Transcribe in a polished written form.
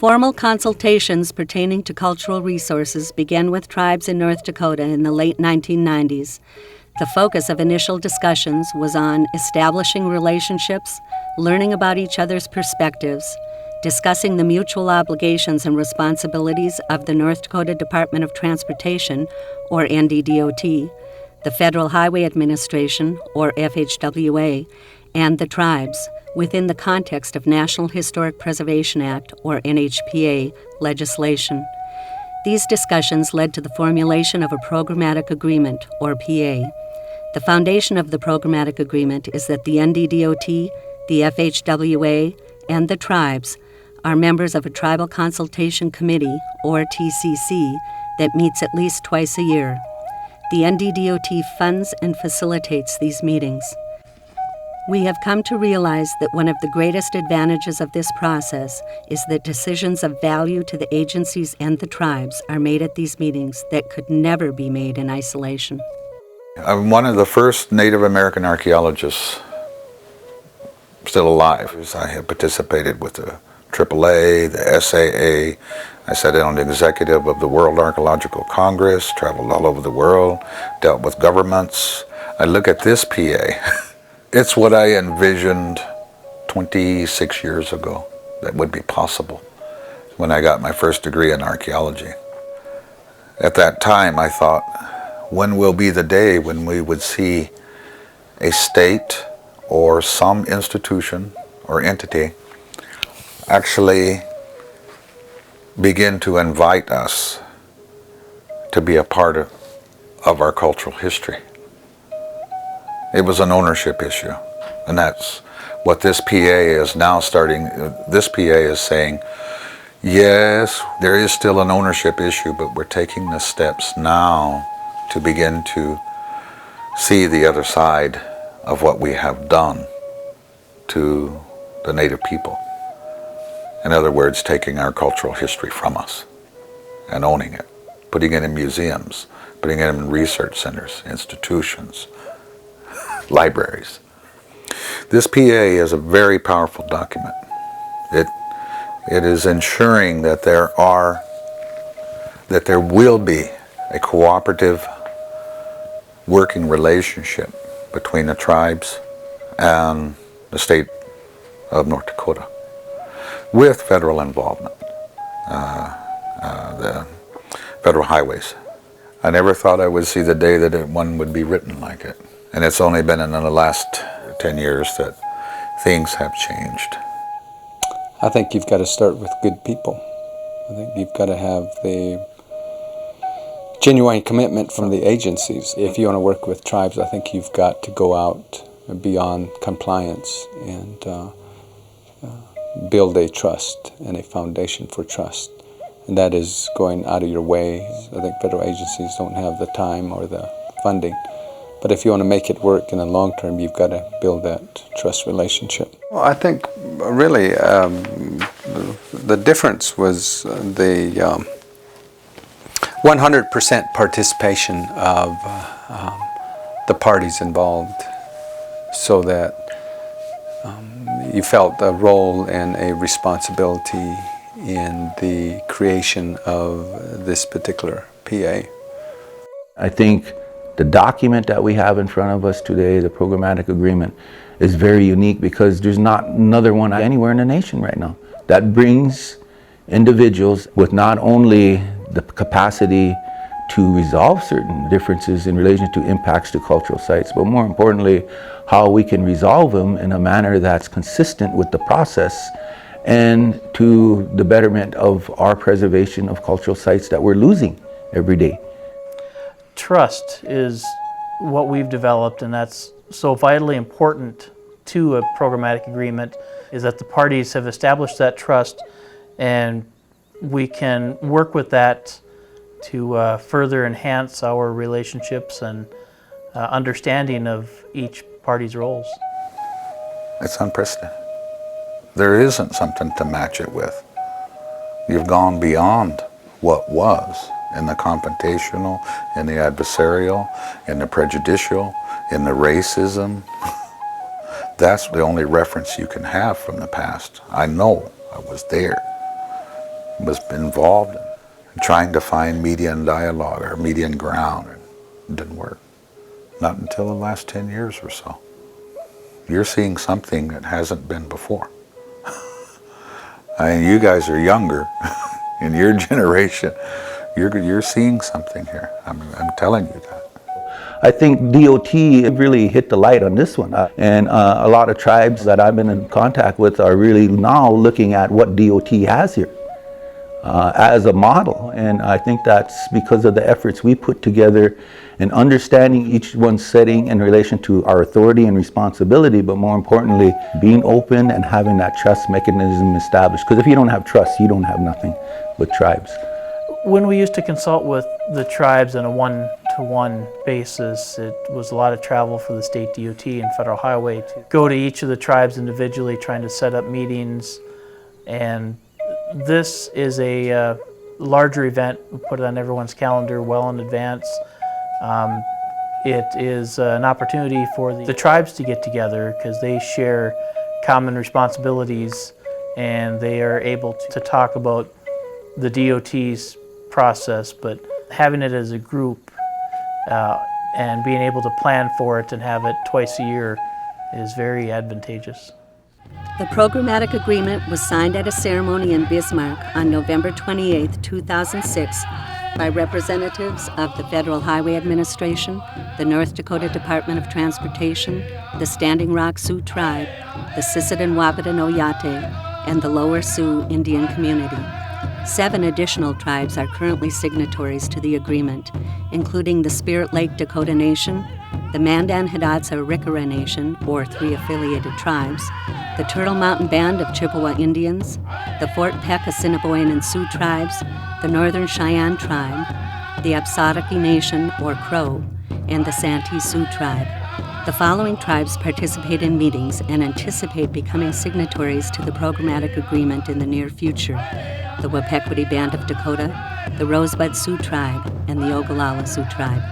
Formal consultations pertaining to cultural resources began with tribes in North Dakota in the late 1990s. The focus of initial discussions was on establishing relationships, learning about each other's perspectives, discussing the mutual obligations and responsibilities of the North Dakota Department of Transportation, or NDDOT, the Federal Highway Administration, or FHWA, and the tribes, within the context of National Historic Preservation Act, or NHPA, legislation. These discussions led to the formulation of a programmatic agreement, or PA. The foundation of the programmatic agreement is that the NDDOT, the FHWA, and the tribes are members of a Tribal Consultation Committee, or TCC, that meets at least twice a year. The NDDOT funds and facilitates these meetings. We have come to realize that one of the greatest advantages of this process is that decisions of value to the agencies and the tribes are made at these meetings that could never be made in isolation. I'm one of the first Native American archaeologists still alive. I have participated with the AAA, the SAA. I sat on the executive of the World Archaeological Congress, traveled all over the world, dealt with governments. I look at this PA. It's what I envisioned 26 years ago that would be possible when I got my first degree in archaeology. At that time, I thought, when will be the day when we would see a state or some institution or entity actually begin to invite us to be a part of our cultural history. It was an ownership issue, and that's what this PA is now starting. This PA is saying, yes, there is still an ownership issue, but we're taking the steps now to begin to see the other side of what we have done to the Native people. In other words, taking our cultural history from us and owning it, putting it in museums, putting it in research centers, institutions, libraries. This PA is a very powerful document. It is ensuring that there will be a cooperative working relationship between the tribes and the state of North Dakota, with federal involvement, the federal highways. I never thought I would see the day that one would be written like it. And it's only been in the last 10 years that things have changed. I think you've got to start with good people. I think you've got to have the genuine commitment from the agencies. If you want to work with tribes, I think you've got to go out beyond compliance and build a trust and a foundation for trust. And that is going out of your way. I think federal agencies don't have the time or the funding. But if you want to make it work in the long term, you've got to build that trust relationship. Well, I think really the difference was the 100% participation of the parties involved, so that you felt a role and a responsibility in the creation of this particular PA. I think the document that we have in front of us today, the programmatic agreement, is very unique because there's not another one anywhere in the nation right now that brings individuals with not only the capacity to resolve certain differences in relation to impacts to cultural sites, but more importantly, how we can resolve them in a manner that's consistent with the process and to the betterment of our preservation of cultural sites that we're losing every day. Trust is what we've developed, and that's so vitally important to a programmatic agreement, is that the parties have established that trust, and we can work with that to further enhance our relationships and understanding of each party's roles. It's unprecedented. There isn't something to match it with. You've gone beyond what was in the confrontational, in the adversarial, in the prejudicial, in the racism. That's the only reference you can have from the past. I know I was there. was involved in trying to find median dialogue or median ground. It didn't work. Not until the last 10 years or so. You're seeing something that hasn't been before. I mean, you guys are younger. In your generation, you're seeing something here. I'm telling you that. I think DOT really hit the light on this one. And a lot of tribes that I've been in contact with are really now looking at what DOT has here as a model. And I think that's because of the efforts we put together in understanding each one's setting in relation to our authority and responsibility, but more importantly, being open and having that trust mechanism established. Because if you don't have trust, you don't have nothing with tribes. When we used to consult with the tribes on a one-to-one basis, it was a lot of travel for the state DOT and federal highway to go to each of the tribes individually, trying to set up meetings. And this is a larger event. We put it on everyone's calendar well in advance. It is an opportunity for the tribes to get together because they share common responsibilities, and they are able to talk about the DOT's process, but having it as a group and being able to plan for it and have it twice a year is very advantageous. The programmatic agreement was signed at a ceremony in Bismarck on November 28, 2006, by representatives of the Federal Highway Administration, the North Dakota Department of Transportation, the Standing Rock Sioux Tribe, the Sisseton Wahpeton Oyate, and the Lower Sioux Indian Community. 7 additional tribes are currently signatories to the agreement, including the Spirit Lake Dakota Nation, the Mandan Hidatsa Riccara Nation, or 3 affiliated tribes, the Turtle Mountain Band of Chippewa Indians, the Fort Peck Assiniboine and Sioux tribes, the Northern Cheyenne Tribe, the Apsataki Nation, or Crow, and the Santee Sioux Tribe. The following tribes participate in meetings and anticipate becoming signatories to the programmatic agreement in the near future: the Wapekwaty Band of Dakota, the Rosebud Sioux Tribe, and the Ogallala Sioux Tribe.